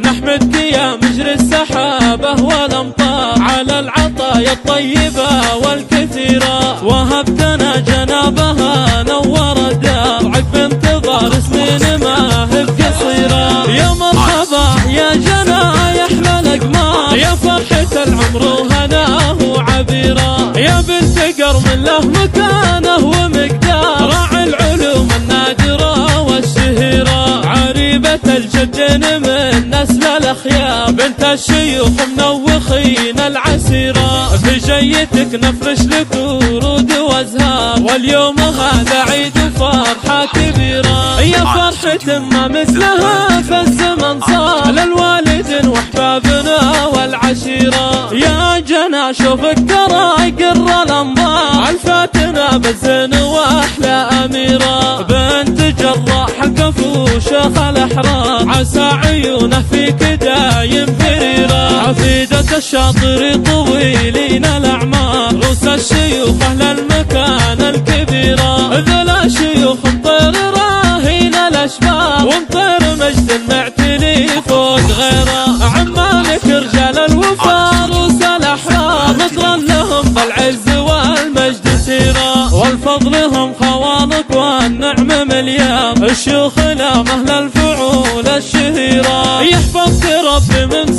نحمدك يا مجري السحابة والأمطار على العطايا الطيبة والكثيرة، وهبتنا جنابها نور الدار عقب انتظار سنين ما هي بقصيرة. يا مرحبا يا جنايح الأقمار، يا فرحة العمر وهناه وعبيرة، يا بنت قرم له مكانه ومقدار، راعي العلوم النادرة والشهيرة، عريبة الجدين من نسل الأخيار، بنت الشيوخ منوخين العسيرة، في جيتك نفرش لك ورود وازهار، واليوم هذا عيد وفرحة كبيرة. يا فرحة ما مثلها في الزمن صار للوالدين واحبابنا والعشيرة، يا جنا شوفك ترى يقر الانظار، الفاتنة بالزين واحلى اميرة، بنت جراح الكفو شيخ الاحرار، عسى عيونه فيك دايم بريرة، عفيدة الشاطر طويلين الاعمار، روس الشيوخ اهل المكان الكبيرة، ذلا شيوخ مطير راهين الاشبار، ومطير مجد معتلي فوق غيره، عمالك رجال الوفا روس الاحرار، نصرا لهم بالعز والمجد سيرة، والفضل هم خوانك والنعم مليار، الشيوخ لهم اهل الفعول الشهيرة، يحفظك ربي من